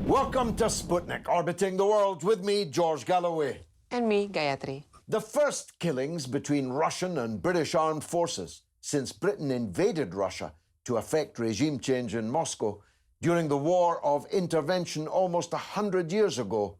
Welcome to Sputnik, orbiting the world with me, George Galloway. And me, Gayatri. The first killings between Russian and British armed forces since Britain invaded Russia to effect regime change in Moscow during the War of Intervention almost 100 years ago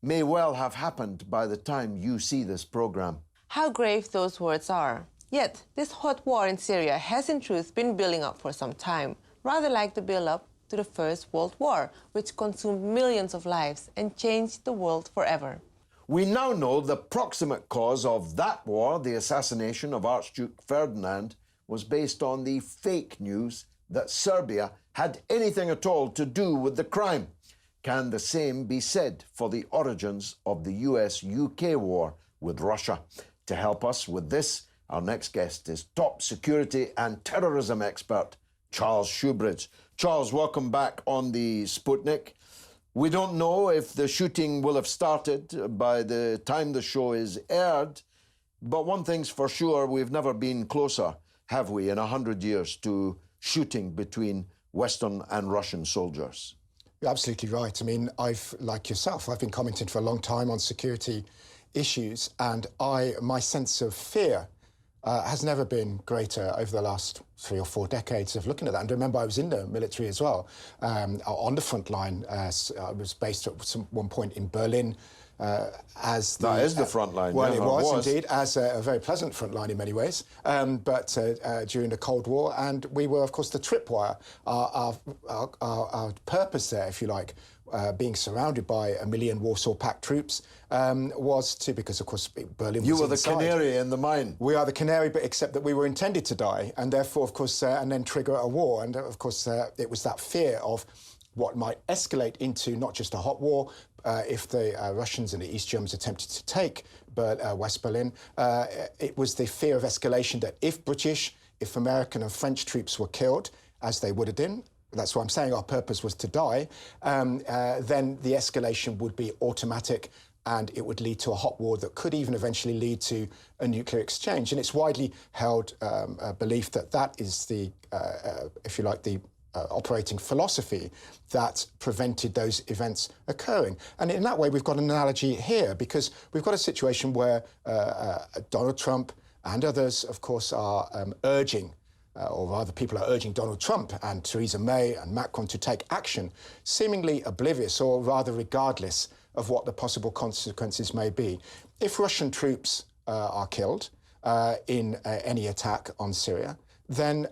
may well have happened by the time you see this program. How grave those words are. Yet, this hot war in Syria has in truth been building up for some time, rather like the build-up to the First World War, which consumed millions of lives and changed the world forever. We now know the proximate cause of that war, the assassination of Archduke Ferdinand, was based on the fake news that Serbia had anything at all to do with the crime. Can the same be said for the origins of the US-UK war with Russia? To help us with this, our next guest is top security and terrorism expert, Charles Shoebridge. Charles, welcome back on the Sputnik. We don't know if the shooting will have started by the time the show is aired, but one thing's for sure, we've never been closer, have we, in 100 years to shooting between Western and Russian soldiers. You're absolutely right. I mean, like yourself, I've been commenting for a long time on security issues, and my sense of fear has never been greater over the last 3 or 4 decades of looking at that. And remember, I was in the military as well, on the front line. I was based at one point in Berlin. That is the front line. Well, yeah, it was indeed, as a very pleasant front line in many ways, but during the Cold War. And we were, of course, the tripwire. Our purpose there, if you like, being surrounded by 1 million Warsaw Pact troops, was to, because, of course, Berlin was You were inside. the canary in the mine. We are the canary, but except that we were intended to die, and therefore, of course, and then trigger a war. And, of course, it was that fear of what might escalate into not just a hot war if the Russians and the East Germans attempted to take West Berlin. It was the fear of escalation that if British, if American and French troops were killed, as they would have been, that's what I'm saying, our purpose was to die, then the escalation would be automatic and it would lead to a hot war that could even eventually lead to a nuclear exchange. And it's widely held belief that that is the, if you like, the operating philosophy that prevented those events occurring. And in that way, we've got an analogy here, because we've got a situation where Donald Trump and others, of course, are urging, or rather people are urging Donald Trump and Theresa May and Macron to take action, seemingly oblivious, or rather regardless of what the possible consequences may be. If Russian troops are killed in any attack on Syria, then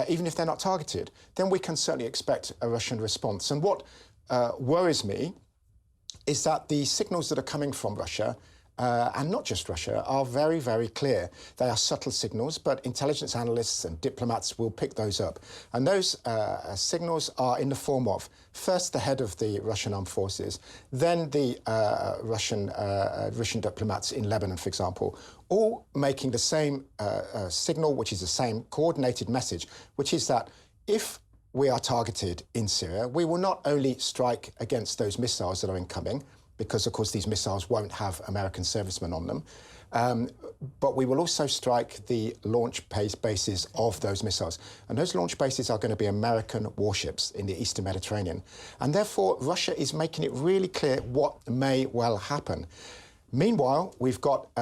even if they're not targeted, then we can certainly expect a Russian response. And what worries me is that the signals that are coming from Russia, and not just Russia, are very, very clear. They are subtle signals, but intelligence analysts and diplomats will pick those up. And those signals are in the form of, first, the head of the Russian armed forces, then the Russian diplomats in Lebanon, for example, all making the same signal, which is the same coordinated message, which is that if we are targeted in Syria, we will not only strike against those missiles that are incoming, because, of course, these missiles won't have American servicemen on them, but we will also strike the launch bases of those missiles. And those launch bases are going to be American warships in the Eastern Mediterranean. And therefore, Russia is making it really clear what may well happen. Meanwhile, we've got,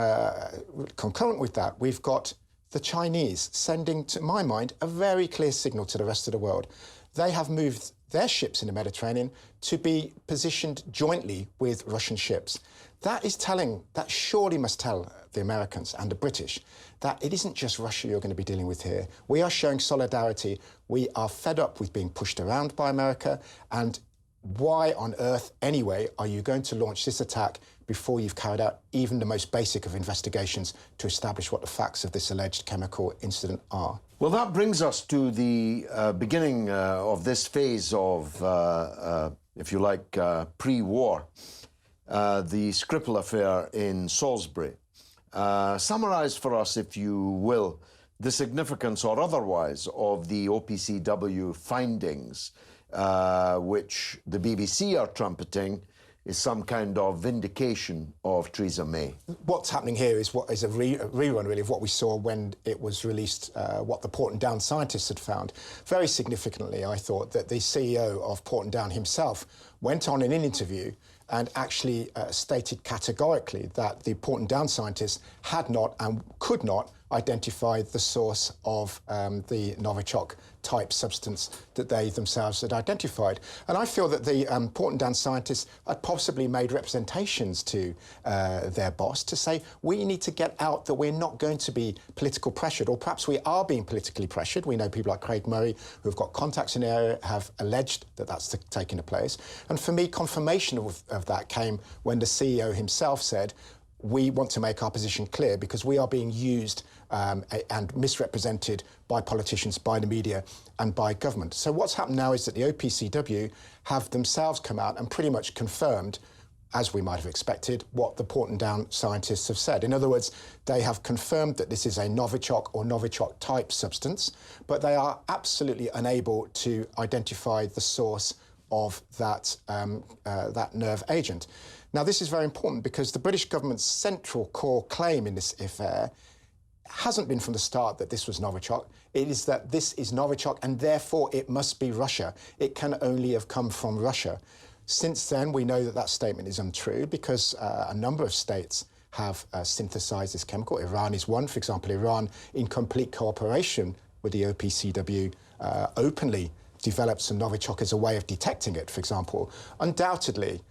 concurrent with that, we've got the Chinese sending, to my mind, a very clear signal to the rest of the world. They have moved their ships in the Mediterranean to be positioned jointly with Russian ships. That is telling, that surely must tell the Americans and the British that it isn't just Russia you're going to be dealing with here. We are showing solidarity. We are fed up with being pushed around by America, and why on earth, anyway, are you going to launch this attack before you've carried out even the most basic of investigations to establish what the facts of this alleged chemical incident are? Well, that brings us to the beginning of this phase of, if you like, pre-war, the Skripal affair in Salisbury. Summarise for us, if you will, the significance or otherwise of the OPCW findings, which the BBC are trumpeting is some kind of vindication of Theresa May. What's happening here is what is a rerun, really, of what we saw when it was released, what the Porton Down scientists had found. Very significantly, I thought that the CEO of Porton Down himself went on in an interview and actually stated categorically that the Porton Down scientists had not and could not identify the source of the Novichok-type substance that they themselves had identified. And I feel that the Porton Down scientists had possibly made representations to their boss to say, we need to get out that we're not going to be political pressured, or perhaps we are being politically pressured. We know people like Craig Murray, who've got contacts in the area, have alleged that that's taking place. And for me, confirmation of that came when the CEO himself said, we want to make our position clear because we are being used and misrepresented by politicians, by the media and by government. So what's happened now is that the OPCW have themselves come out and pretty much confirmed, as we might have expected, what the Porton Down scientists have said. In other words, they have confirmed that this is a Novichok or Novichok-type substance, but they are absolutely unable to identify the source of that nerve agent. Now, this is very important because the British government's central core claim in this affair hasn't been from the start that this was Novichok. It is that this is Novichok and therefore it must be Russia. It can only have come from Russia. Since then, we know that that statement is untrue because a number of states have synthesized this chemical. Iran is one. For example, Iran, in complete cooperation with the OPCW, openly developed some Novichok as a way of detecting it, for example. Undoubtedly,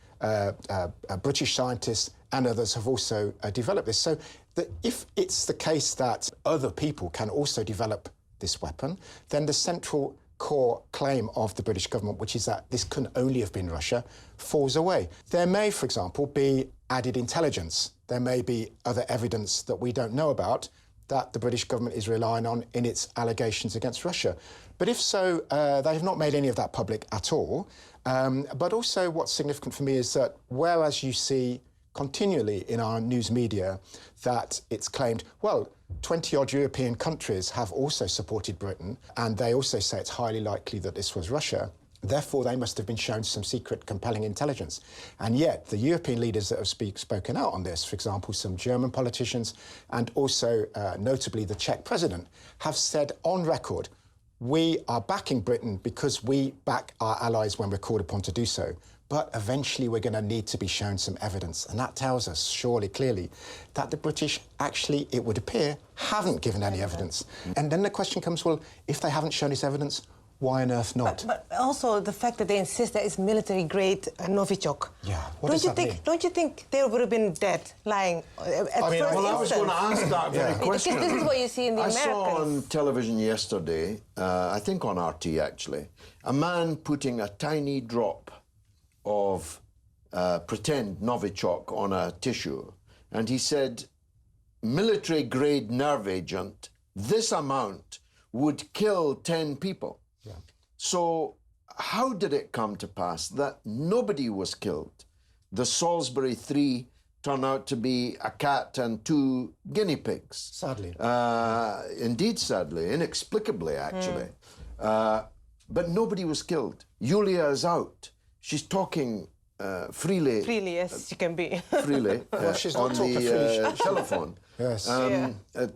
British scientists and others have also developed this. So that if it's the case that other people can also develop this weapon, then the central core claim of the British government, which is that this can only have been Russia, falls away. There may, for example, be added intelligence. There may be other evidence that we don't know about that the British government is relying on in its allegations against Russia. But if so, they have not made any of that public at all. But also what's significant for me is that whereas you see continually in our news media that it's claimed, well, 20-odd European countries have also supported Britain, and they also say it's highly likely that this was Russia. Therefore, they must have been shown some secret, compelling intelligence. And yet, the European leaders that have spoken out on this, for example, some German politicians, and also, notably, the Czech president, have said on record, we are backing Britain because we back our allies when we're called upon to do so. But eventually we're going to need to be shown some evidence. And that tells us, surely, clearly, that the British actually, it would appear, haven't given any evidence. And then the question comes, well, if they haven't shown this evidence, why on earth not? But also the fact that they insist that it's military-grade Novichok. Yeah, what does that mean? Don't you think they would have been dead, lying at first instance? Well, I was going to ask that very question. Because this is what you see in the Americans. I saw on television yesterday, I think on RT actually, a man putting a tiny drop of pretend Novichok on a tissue, and he said, military-grade nerve agent, this amount would kill 10 people. Yeah. So how did it come to pass that nobody was killed? The Salisbury 3 turned out to be a cat and 2 guinea pigs. Sadly. Indeed, sadly, inexplicably, actually. But nobody was killed. Yulia is out. She's talking freely. Freely, as she can be. Freely. Well, she's not on talking the telephone. Yes.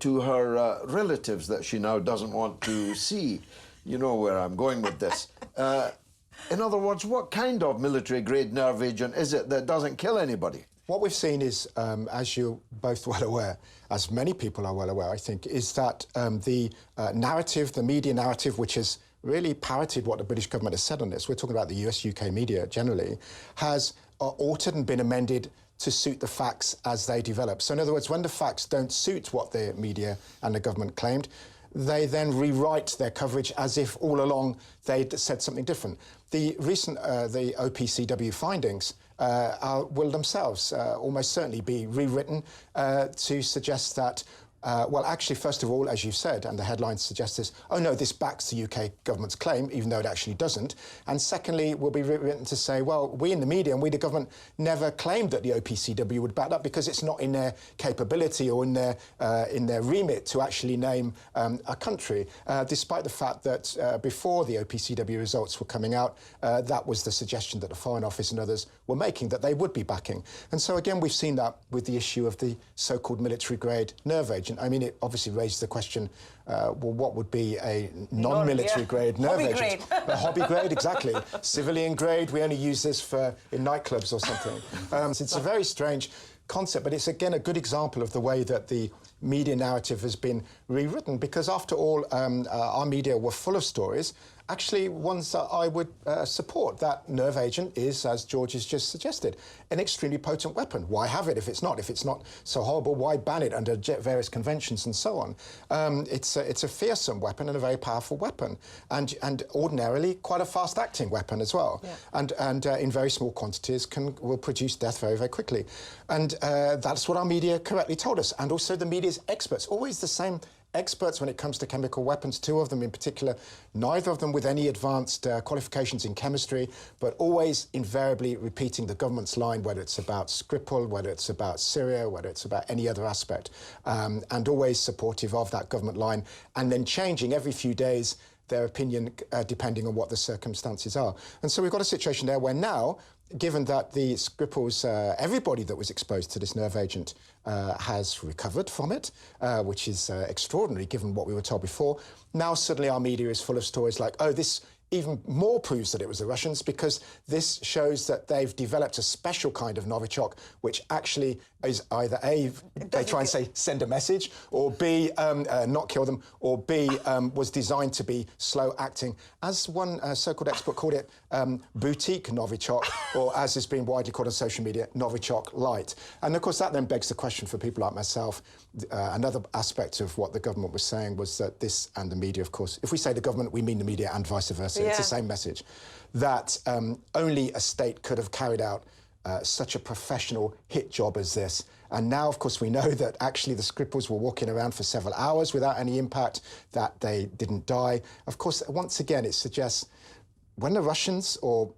To her relatives that she now doesn't want to see. You know where I'm going with this. In other words, what kind of military-grade nerve agent is it that doesn't kill anybody? What we've seen is, as you're both well aware, as many people are well aware, I think, is that the narrative, the media narrative, which has really parroted what the British government has said on this, we're talking about the US, UK media generally, has altered and been amended to suit the facts as they develop. So in other words, when the facts don't suit what the media and the government claimed, they then rewrite their coverage as if all along they'd said something different. The recent, the OPCW findings will themselves almost certainly be rewritten to suggest that Well, actually, first of all, as you've said, and the headlines suggest this, oh no, this backs the UK government's claim, even though it actually doesn't. And secondly, will be written to say, well, we in the media and we, the government, never claimed that the OPCW would back that because it's not in their capability or in their remit to actually name a country, despite the fact that before the OPCW results were coming out, that was the suggestion that the Foreign Office and others were making, that they would be backing. And so, again, we've seen that with the issue of the so-called military-grade nerve agent. I mean, it obviously raised the question, well, what would be a non-military grade nerve agent? A hobby grade, exactly. Civilian grade, we only use this in nightclubs or something. So it's a very strange concept, but it's, again, a good example of the way that the media narrative has been rewritten, because, after all, our media were full of stories, actually ones that I would support. That nerve agent is, as George has just suggested, an extremely potent weapon. Why have it if it's not? If it's not so horrible, why ban it under various conventions and so on? It's a fearsome weapon and a very powerful weapon, and ordinarily quite a fast-acting weapon as well. Yeah. And in very small quantities will produce death very, very quickly. And that's what our media correctly told us. And also the media's experts, always the same experts when it comes to chemical weapons, two of them in particular, neither of them with any advanced qualifications in chemistry, but always invariably repeating the government's line, whether it's about Skripal, whether it's about Syria, whether it's about any other aspect, and always supportive of that government line, and then changing every few days their opinion depending on what the circumstances are. And so we've got a situation there where now, given that the Skripals, everybody that was exposed to this nerve agent has recovered from it, which is extraordinary given what we were told before. Now suddenly our media is full of stories like, oh, this even more proves that it was the Russians, because this shows that they've developed a special kind of Novichok, which actually is either A, they try and say send a message, or B, not kill them, or B, was designed to be slow-acting. As one so-called expert called it, boutique Novichok, or as has been widely called on social media, Novichok light. And of course that then begs the question for people like myself. Another aspect of what the government was saying was that this, and the media, of course, if we say the government, we mean the media and vice versa. It's the same message, that only a state could have carried out such a professional hit job as this. And now, of course, we know that actually the Skripals were walking around for several hours without any impact, that they didn't die. Of course, once again, it suggests when the Russians, or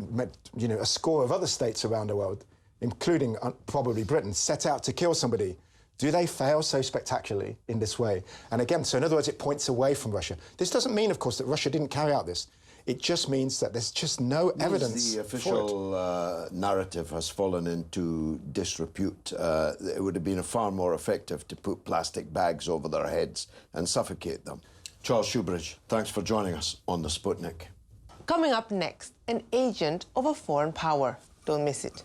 a score of other states around the world, including probably Britain, set out to kill somebody, do they fail so spectacularly in this way? And again, so in other words, it points away from Russia. This doesn't mean, of course, that Russia didn't carry out this. It just means that there's just no evidence. The official narrative has fallen into disrepute. It would have been far more effective to put plastic bags over their heads and suffocate them. Charles Shoebridge, thanks for joining us on the Sputnik. Coming up next, an agent of a foreign power. Don't miss it.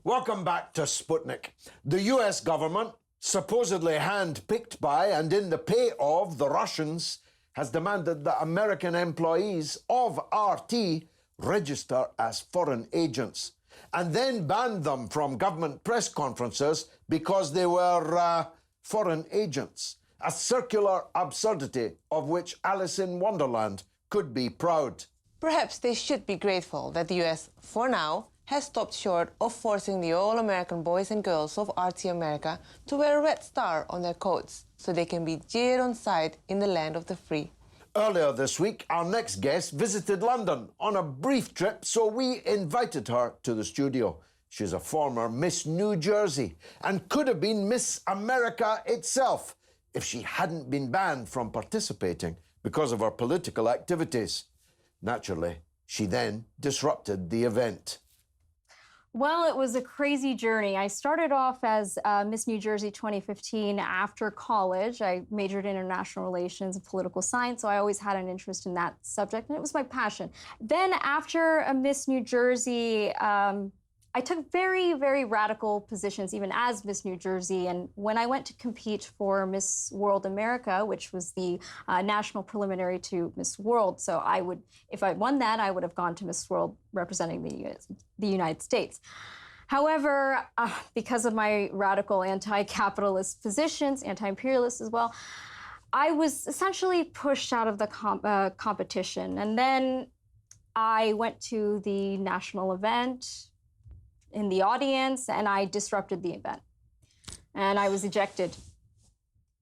Welcome back to Sputnik. The US government, supposedly hand-picked by and in the pay of the Russians, has demanded that American employees of RT register as foreign agents, and then banned them from government press conferences because they were foreign agents. A circular absurdity of which Alice in Wonderland could be proud. Perhaps they should be grateful that the US, for now, has stopped short of forcing the all-American boys and girls of RT America to wear a red star on their coats so they can be jeered on sight in the land of the free. Earlier this week, our next guest visited London on a brief trip, so we invited her to the studio. She's a former Miss New Jersey and could have been Miss America itself if she hadn't been banned from participating because of her political activities. Naturally, she then disrupted the event. Well, it was a crazy journey. I started off as Miss New Jersey 2015 after college. I majored in international relations and political science, so I always had an interest in that subject, and it was my passion. Then after a Miss New Jersey, I took very, very radical positions, even as Miss New Jersey. And when I went to compete for Miss World America, which was the national preliminary to Miss World, so I would, if I won that, I would have gone to Miss World representing the United States. However, because of my radical anti-capitalist positions, anti-imperialist as well, I was essentially pushed out of the competition. And then I went to the national event in the audience, and I disrupted the event. And I was ejected.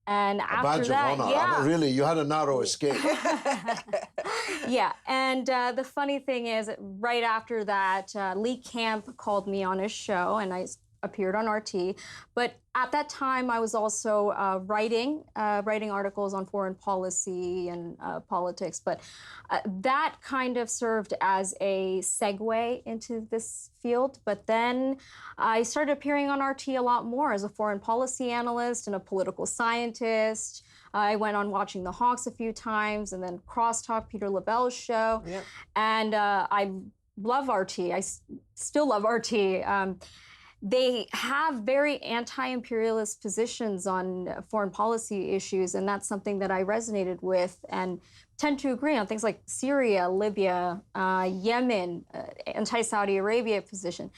And A after badge that, of honor. yeah. Really, you had a narrow escape. Yeah, and the funny thing is, right after that, Lee Camp called me on his show, and I appeared on RT. But at that time, I was also writing articles on foreign policy and politics. But that kind of served as a segue into this field. But then I started appearing on RT a lot more as a foreign policy analyst and a political scientist. I went on Watching the Hawks a few times, and then Crosstalk, Peter Labelle's show. Yep. And I love RT. I still love RT. They have very anti-imperialist positions on foreign policy issues, and that's something that I resonated with and tend to agree on things like Syria, Libya, Yemen, anti-Saudi Arabia position.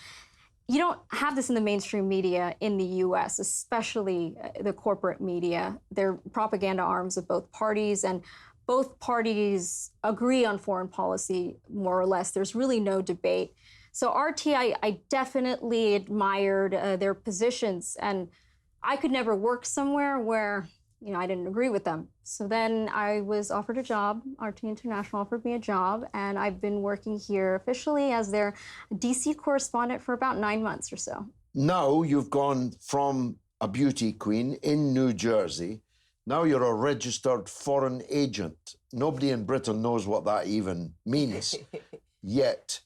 You don't have this in the mainstream media in the US, especially the corporate media. They're propaganda arms of both parties, and both parties agree on foreign policy, more or less. There's really no debate. So RT, I definitely admired their positions, and I could never work somewhere where, I didn't agree with them. So then I was offered a job. RT International offered me a job, and I've been working here officially as their DC correspondent for about 9 months or so. Now you've gone from a beauty queen in New Jersey. Now you're a registered foreign agent. Nobody in Britain knows what that even means yet.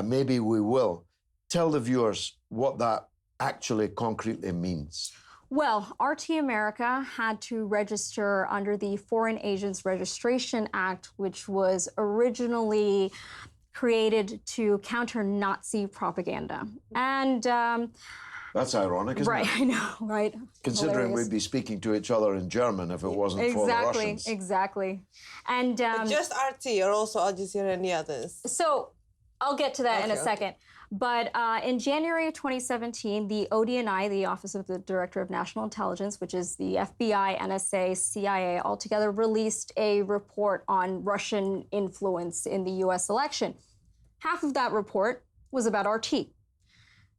Maybe we will. Tell the viewers what that actually concretely means. Well, RT America had to register under the Foreign Agents Registration Act, which was originally created to counter Nazi propaganda. And that's ironic, isn't it? Right, I know, right? Considering Hilarious. we'd be speaking to each other in German if it wasn't for the Russians. Exactly. And but just RT or also Al Jazeera and the others? So I'll get to that in a second. But in January of 2017, the ODNI, the Office of the Director of National Intelligence, which is the FBI, NSA, CIA, altogether released a report on Russian influence in the US election. Half of that report was about RT.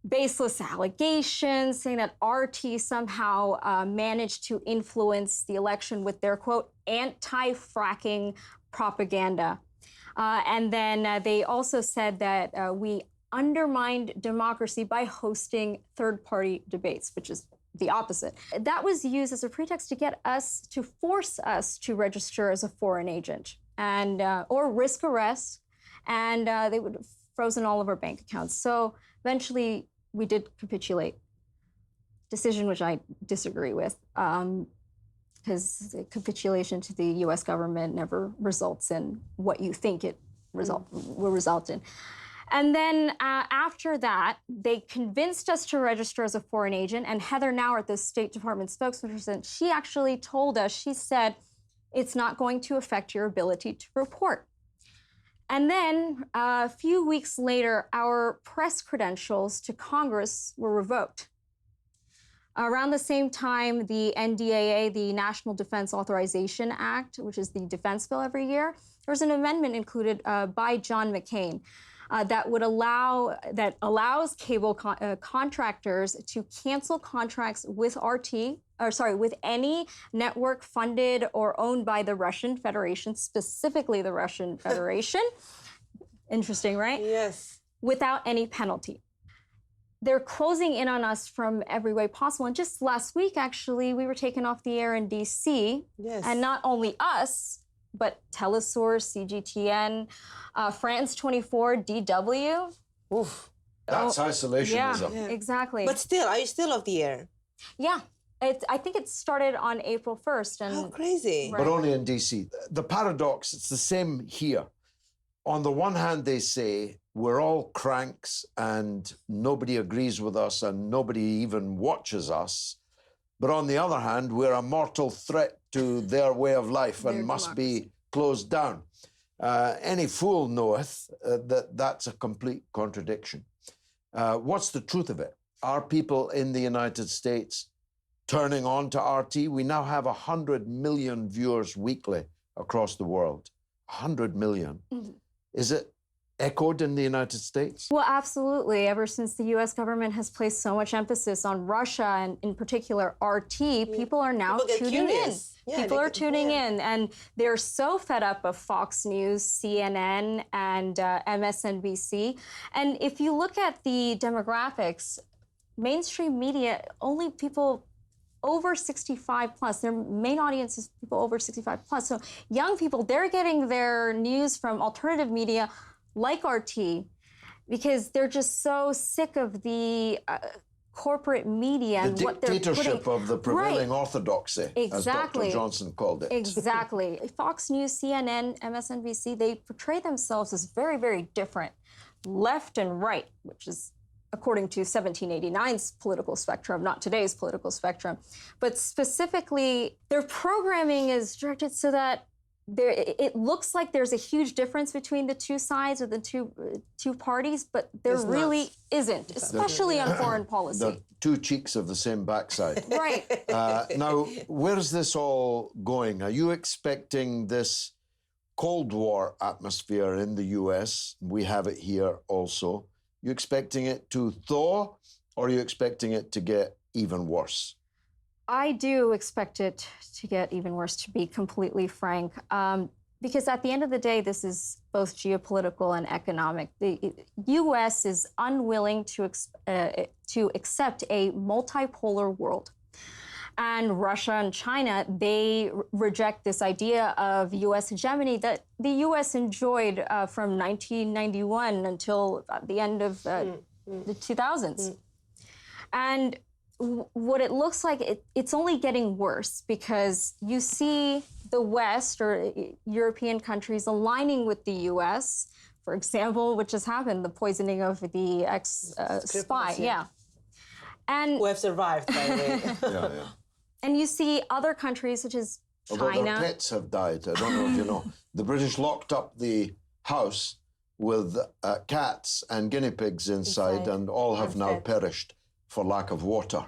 Baseless allegations saying that RT somehow managed to influence the election with their, quote, anti-fracking propaganda. And then they also said that we undermined democracy by hosting third-party debates, which is the opposite. That was used as a pretext to get us, to force us to register as a foreign agent and or risk arrest, and they would have frozen all of our bank accounts. So eventually we did capitulate. Decision which I disagree with, because capitulation to the US government never results in what you think it will result in. And then after that, they convinced us to register as a foreign agent. And Heather Nauert, the State Department spokesperson, she actually told us, she said, it's not going to affect your ability to report. And then a few weeks later, our press credentials to Congress were revoked. Around the same time, the NDAA, the National Defense Authorization Act, which is the defense bill every year, there was an amendment included by John McCain that allows cable contractors to cancel contracts with with any network funded or owned by the Russian Federation, specifically the Russian Federation. Interesting, right? Yes. Without any penalty. They're closing in on us from every way possible. And just last week, actually, we were taken off the air in DC. Yes. And not only us, but Telesource, CGTN, France 24, DW. Oof. That's isolationism. Yeah, exactly. But still, are you still off the air? Yeah. I think it started on April 1st. And, how crazy. But only in DC. The paradox, it's the same here. On the one hand, they say, we're all cranks and nobody agrees with us and nobody even watches us. But on the other hand, we're a mortal threat to their way of life and must be closed down. Any fool knoweth that that's a complete contradiction. What's the truth of it? Are people in the United States turning on to RT. We now have 100 million viewers weekly across the world. 100 million. Is it echoed in the United States? Well, absolutely. Ever since the U.S. government has placed so much emphasis on Russia and in particular RT, people are now tuning in. People are tuning in, and they're so fed up of Fox News, CNN, and MSNBC. And if you look at the demographics, mainstream media, only people over 65 plus. Their main audience is people over 65 plus. So young people, they're getting their news from alternative media like RT because they're just so sick of the corporate media and what they're putting. The dictatorship of the prevailing orthodoxy, as Dr. Johnson called it. Exactly. Fox News, CNN, MSNBC, they portray themselves as very, very different, left and right, which is according to 1789's political spectrum, not today's political spectrum. But specifically, their programming is directed so that it looks like there's a huge difference between the two sides or the two parties, but there really isn't, especially on foreign policy. The two cheeks of the same backside. Right. Now, where's this all going? Are you expecting this Cold War atmosphere in the US? We have it here also. You expecting it to thaw, or are you expecting it to get even worse? I do expect it to get even worse, to be completely frank, because at the end of the day, this is both geopolitical and economic. The U.S. is unwilling to accept a multipolar world. And Russia and China, they reject this idea of U.S. hegemony that the U.S. enjoyed from 1991 until the end of the 2000s. And what it looks like, it's only getting worse because you see the West or European countries aligning with the U.S., for example, which has happened, the poisoning of the ex-spy. Yeah. And who have survived, by the way. Yeah. And you see other countries such as China. Although their pets have died. I don't know if you know. The British locked up the house with cats and guinea pigs inside, and all have now perished for lack of water.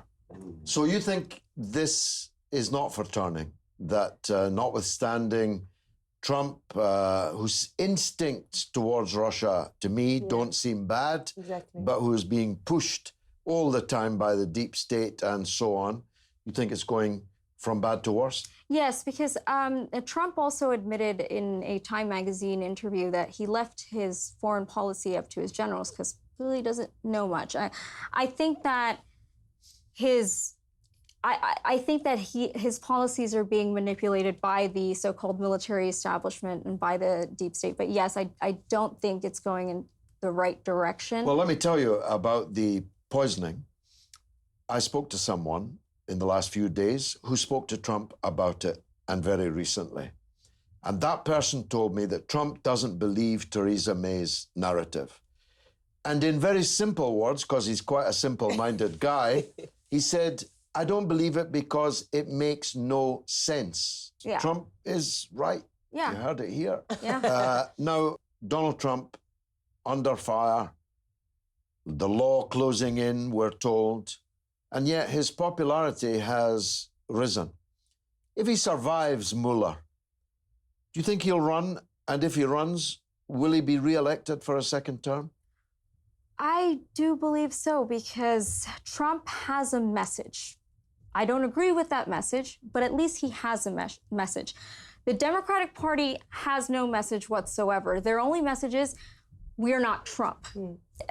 So you think this is not for turning, that notwithstanding Trump, whose instincts towards Russia, to me, don't seem bad, but who is being pushed all the time by the deep state and so on, you think it's going from bad to worse? Yes, because Trump also admitted in a Time magazine interview that he left his foreign policy up to his generals because he really doesn't know much. I think that his policies are being manipulated by the so-called military establishment and by the deep state. But yes, I don't think it's going in the right direction. Well, let me tell you about the poisoning. I spoke to someone in the last few days who spoke to Trump about it, and very recently. And that person told me that Trump doesn't believe Theresa May's narrative. And in very simple words, because he's quite a simple-minded guy, he said, I don't believe it because it makes no sense. Yeah. Trump is right. Yeah. You heard it here. Yeah. Now, Donald Trump, under fire, the law closing in, we're told, and yet his popularity has risen. If he survives Mueller, do you think he'll run? And if he runs, will he be re-elected for a second term? I do believe so, because Trump has a message. I don't agree with that message, but at least he has a message. The Democratic Party has no message whatsoever. Their only message is, we're not Trump.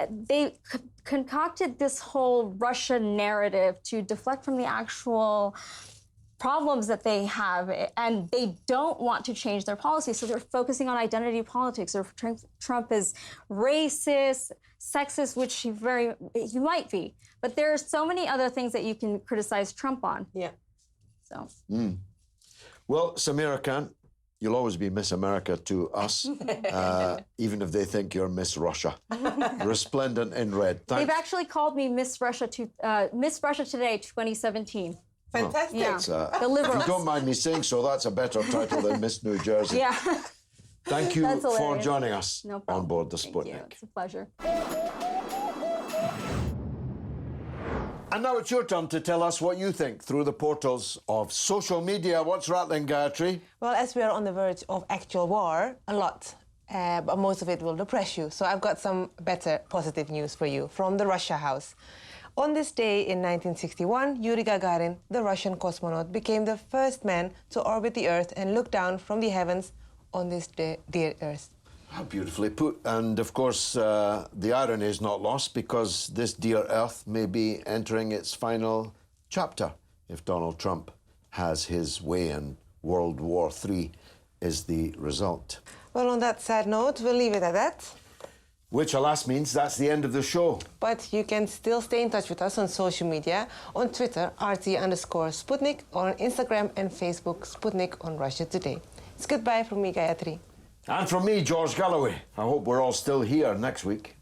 They concocted this whole Russia narrative to deflect from the actual problems that they have, and they don't want to change their policy, so they're focusing on identity politics. They're portraying Trump as racist, sexist, which he might be, but there are so many other things that you can criticize Trump on. Yeah. So. Well, Sameera Khan, you'll always be Miss America to us, even if they think you're Miss Russia. Resplendent in red. Thanks. They've actually called me Miss Russia Today 2017. Fantastic. Yeah. The If liberals. you don't mind me saying so, that's a better title than Miss New Jersey. Yeah. Thank you That's for hilarious. joining us No problem. on board the Thank you. Sputnik. It's a pleasure. And now it's your turn to tell us what you think through the portals of social media. What's rattling, Gayatri? Well, as we are on the verge of actual war, a lot, but most of it will depress you. So I've got some better positive news for you from the Russia House. On this day in 1961, Yuri Gagarin, the Russian cosmonaut, became the first man to orbit the Earth and look down from the heavens on this dear Earth. How beautifully put. And of course, the irony is not lost because this dear Earth may be entering its final chapter if Donald Trump has his way and World War III is the result. Well, on that sad note, we'll leave it at that. Which, alas, means that's the end of the show. But you can still stay in touch with us on social media, on Twitter, RT_Sputnik, or on Instagram and Facebook, Sputnik on Russia Today. It's goodbye from me, Gayatri. And from me, George Galloway. I hope we're all still here next week.